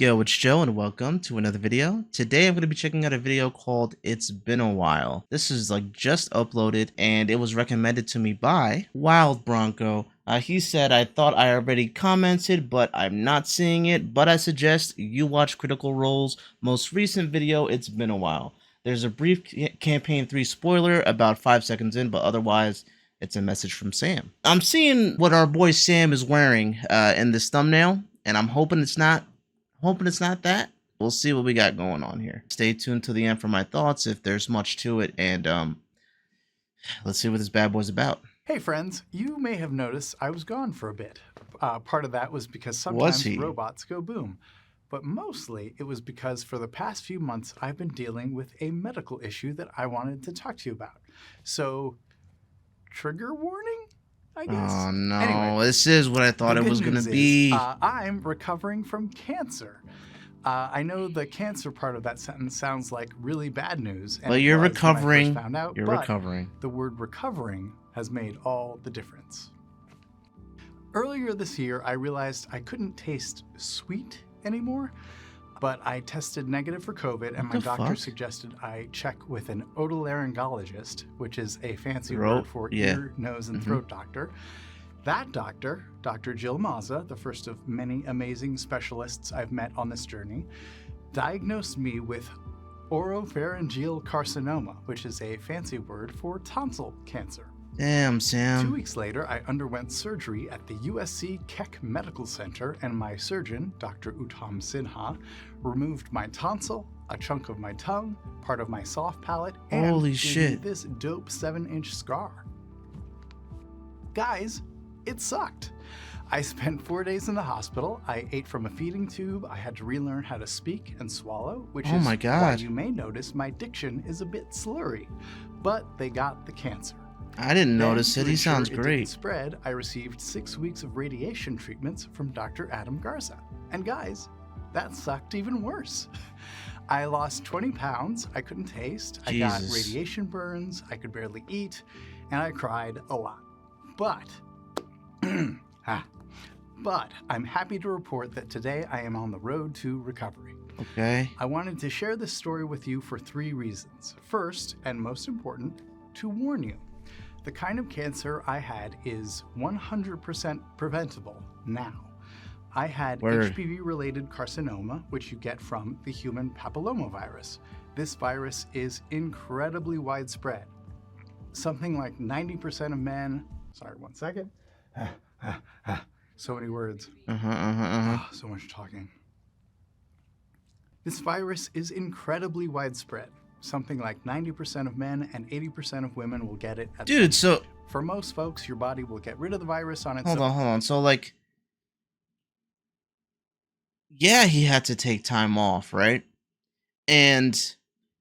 Yo, it's Joe and welcome to another video. Today I'm going to be checking out a video called It's Been a While. This is just uploaded and it was recommended to me by Wild Bronco. He said, I thought I already commented, but I'm not seeing it, but I suggest you watch Critical Role's most recent video, It's Been a While. There's a brief Campaign 3 spoiler about 5 seconds in, but otherwise it's a message from Sam. I'm seeing what our boy Sam is wearing in this thumbnail, and I'm hoping it's not that. We'll see what we got going on here. Stay tuned to the end for my thoughts if there's much to it, and let's see what this bad boy's about. Hey friends, you may have noticed I was gone for a bit. Part of that was because sometimes robots go boom. But mostly it was because for the past few months I've been dealing with a medical issue that I wanted to talk to you about. So, trigger warning, I guess? Oh no, anyway, this is what I thought it was going to be. I'm recovering from cancer. I know the cancer part of that sentence sounds like really bad news. Well, you're recovering. Found out, you're recovering. The word recovering has made all the difference. Earlier this year, I realized I couldn't taste sweet anymore, but I tested negative for COVID and my doctor suggested I check with an otolaryngologist, which is a fancy word for ear, nose, and throat doctor. That doctor, Dr. Jill Mazza, the first of many amazing specialists I've met on this journey, diagnosed me with oropharyngeal carcinoma, which is a fancy word for tonsil cancer. Damn, Sam. 2 weeks later, I underwent surgery at the USC Keck Medical Center, and my surgeon, Dr. Uttam Sinha, removed my tonsil, a chunk of my tongue, part of my soft palate, and gave me this dope 7-inch scar. Guys, it sucked. I spent 4 days in the hospital. I ate from a feeding tube. I had to relearn how to speak and swallow, which is why you may notice my diction is a bit slurry. But they got the cancer. I didn't notice it. He sounds great. It didn't spread. I received 6 weeks of radiation treatments from Dr. Adam Garza. And guys, that sucked even worse. I lost 20 pounds. I couldn't taste. I got radiation burns. I could barely eat. And I cried a lot. But, I'm happy to report that today I am on the road to recovery. Okay. I wanted to share this story with you for 3 reasons. First, and most important, to warn you. The kind of cancer I had is 100% preventable now. I had HPV-related carcinoma, which you get from the human papillomavirus. This virus is incredibly widespread. Something like 90% of men... Sorry, 1 second. So many words. So much talking. This virus is incredibly widespread. Something like 90% of men and 80% of women will get it. So for most folks, your body will get rid of the virus on its own. Hold on. So yeah, he had to take time off, right? And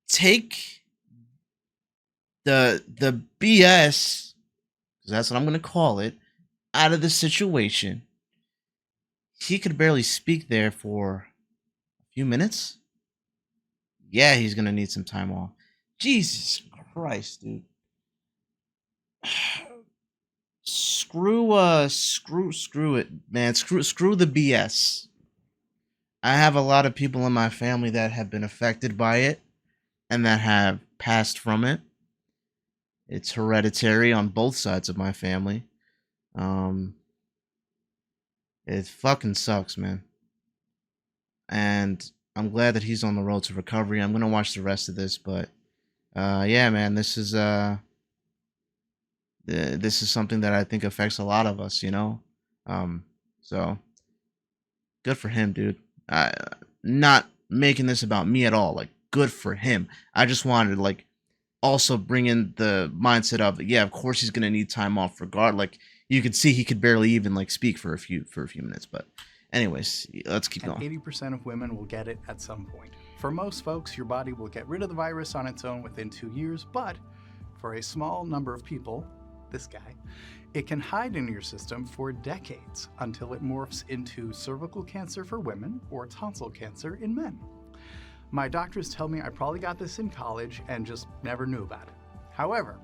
take the BS, because that's what I'm going to call it, out of the situation. He could barely speak there for a few minutes. Yeah, he's gonna need some time off. Jesus Christ, dude. Screw it, man. Screw the BS. I have a lot of people in my family that have been affected by it and that have passed from it. It's hereditary on both sides of my family. It fucking sucks, man. And I'm glad that he's on the road to recovery. I'm gonna watch the rest of this, but yeah, man, this is something that I think affects a lot of us, you know. So good for him, dude. Not making this about me at all. Like, good for him. I just wanted to also bring in the mindset of, yeah, of course he's gonna need time off regard. Like, you could see he could barely even speak for a few minutes, but. Anyways, let's keep going. 80% of women will get it at some point. For most folks, your body will get rid of the virus on its own within 2 years, but for a small number of people, this guy, it can hide in your system for decades until it morphs into cervical cancer for women or tonsil cancer in men. My doctors tell me I probably got this in college and just never knew about it. However,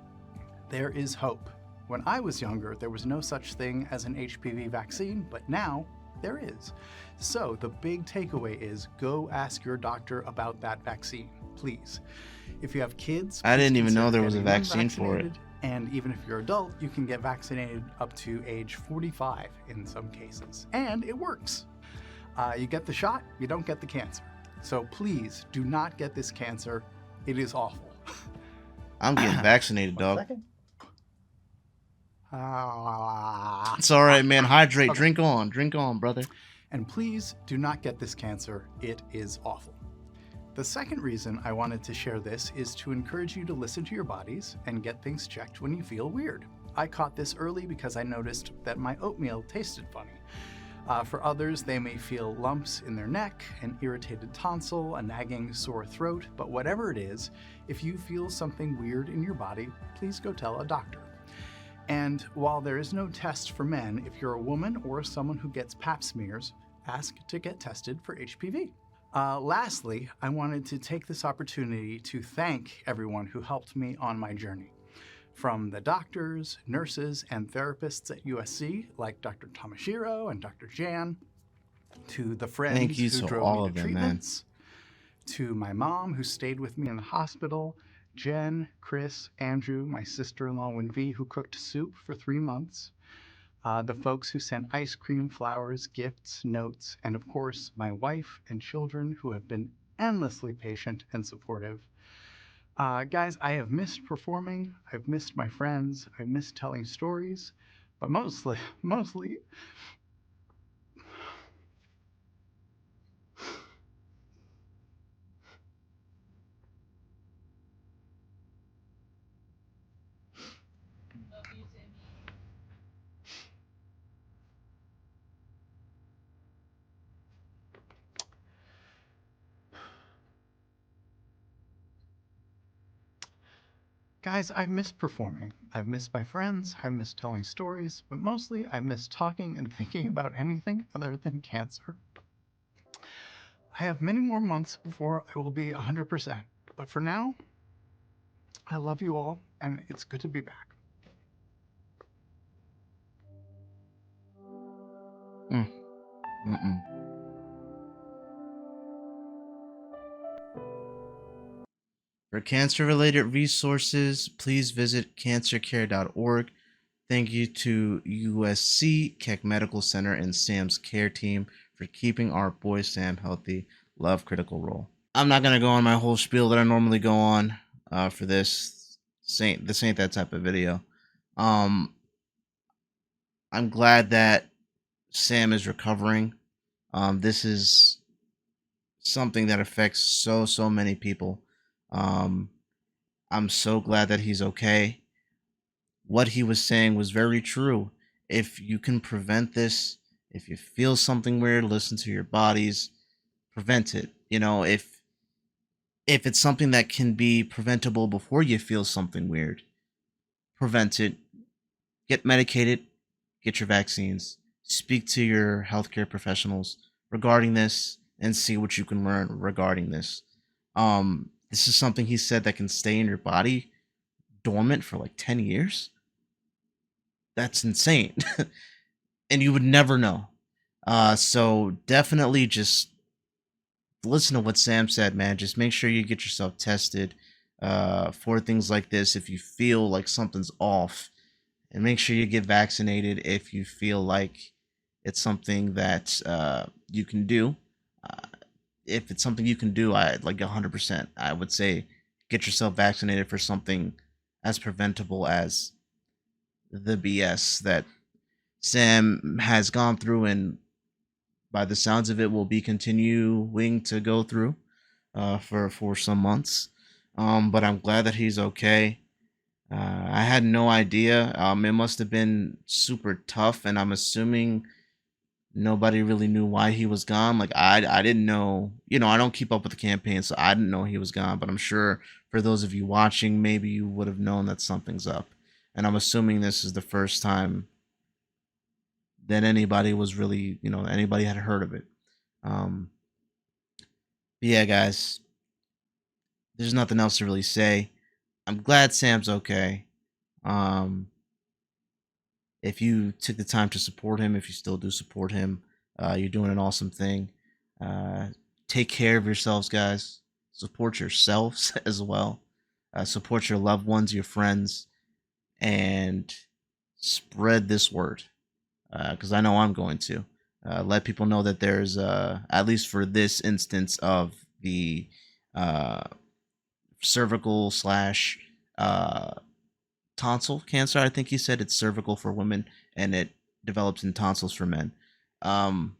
there is hope. When I was younger, there was no such thing as an HPV vaccine, but now There is. So the big takeaway is go ask your doctor about that vaccine, please. If you have kids, I didn't even know consider there was a getting them vaccine for it. vaccinated. And even if you're adult, you can get vaccinated up to age 45 in some cases. And it works. You get the shot, you don't get the cancer. So please do not get this cancer. It is awful. I'm getting vaccinated, dog. 1 second. It's all right, man. Hydrate. Okay. Drink on, brother. And please do not get this cancer. It is awful. The second reason I wanted to share this is to encourage you to listen to your bodies and get things checked when you feel weird. I caught this early because I noticed that my oatmeal tasted funny. For others, they may feel lumps in their neck, an irritated tonsil, a nagging sore throat, but whatever it is, if you feel something weird in your body, please go tell a doctor. And while there is no test for men, if you're a woman or someone who gets pap smears, ask to get tested for HPV. Lastly, I wanted to take this opportunity to thank everyone who helped me on my journey. From the doctors, nurses, and therapists at USC, like Dr. Tamashiro and Dr. Jan, to the friends who drove me to treatments, to my mom who stayed with me in the hospital, Jen, Chris, Andrew, my sister-in-law Winvi, who cooked soup for 3 months, the folks who sent ice cream, flowers, gifts, notes, and of course, my wife and children who have been endlessly patient and supportive. Guys, I have missed performing, I've missed my friends, I've missed telling stories, but mostly, guys, I've missed performing. I've missed my friends, I've missed telling stories, but mostly I miss talking and thinking about anything other than cancer. I have many more months before I will be 100%, but for now, I love you all, and it's good to be back. For cancer-related resources, please visit cancercare.org. Thank you to USC, Keck Medical Center, and Sam's care team for keeping our boy Sam healthy. Love Critical Role. I'm not going to go on my whole spiel that I normally go on for this. This ain't that type of video. I'm glad that Sam is recovering. This is something that affects so many people. I'm so glad that he's okay. What he was saying was very true. If you can prevent this, if you feel something weird, listen to your bodies, prevent it. You know, if it's something that can be preventable before you feel something weird, prevent it. Get medicated, get your vaccines, speak to your healthcare professionals regarding this, and see what you can learn regarding this. This is something he said that can stay in your body dormant for like 10 years. That's insane. And you would never know. So definitely just listen to what Sam said, man. Just make sure you get yourself tested for things like this if you feel like something's off. And make sure you get vaccinated if you feel like it's something that you can do. If it's something you can do, I like 100%. I would say get yourself vaccinated for something as preventable as the BS that Sam has gone through, and by the sounds of it, will be continuing to go through for some months. But I'm glad that he's okay. I had no idea. It must have been super tough, and I'm assuming nobody really knew why he was gone. Like I didn't know, I don't keep up with the campaign, so I didn't know he was gone, but I'm sure for those of you watching, maybe you would have known that something's up. And I'm assuming this is the first time that anybody was really, anybody had heard of it. But yeah, guys, there's nothing else to really say. I'm glad Sam's okay. If you took the time to support him, if you still do support him, You're doing an awesome thing. Take care of yourselves, guys. Support yourselves as well. Support your loved ones, your friends, and spread this word. Because I know I'm going to. Let people know that there's, at least for this instance of the uh, cervical slash tonsil cancer. I think he said it's cervical for women and it develops in tonsils for men. Um,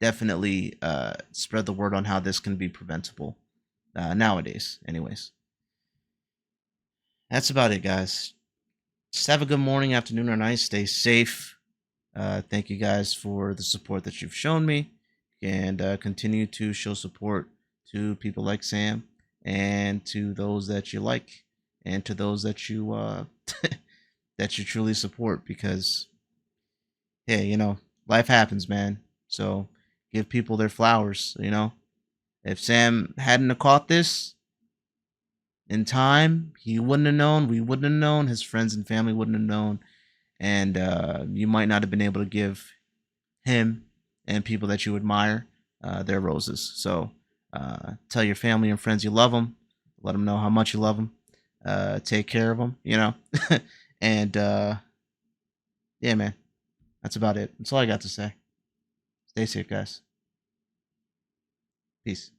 Definitely spread the word on how this can be preventable nowadays. Anyways, that's about it, guys. Just have a good morning, afternoon, or night. Stay safe. Thank you guys for the support that you've shown me, and continue to show support to people like Sam and to those that you like and to those that you that you truly support, because hey, life happens, man. So give people their flowers. If Sam hadn't have caught this in time, he wouldn't have known. We wouldn't have known. His friends and family wouldn't have known, and you might not have been able to give him and people that you admire their roses. So tell your family and friends you love them. Let them know how much you love them. Take care of them. And yeah, man, that's about it. That's all I got to say. Stay safe, guys. Peace.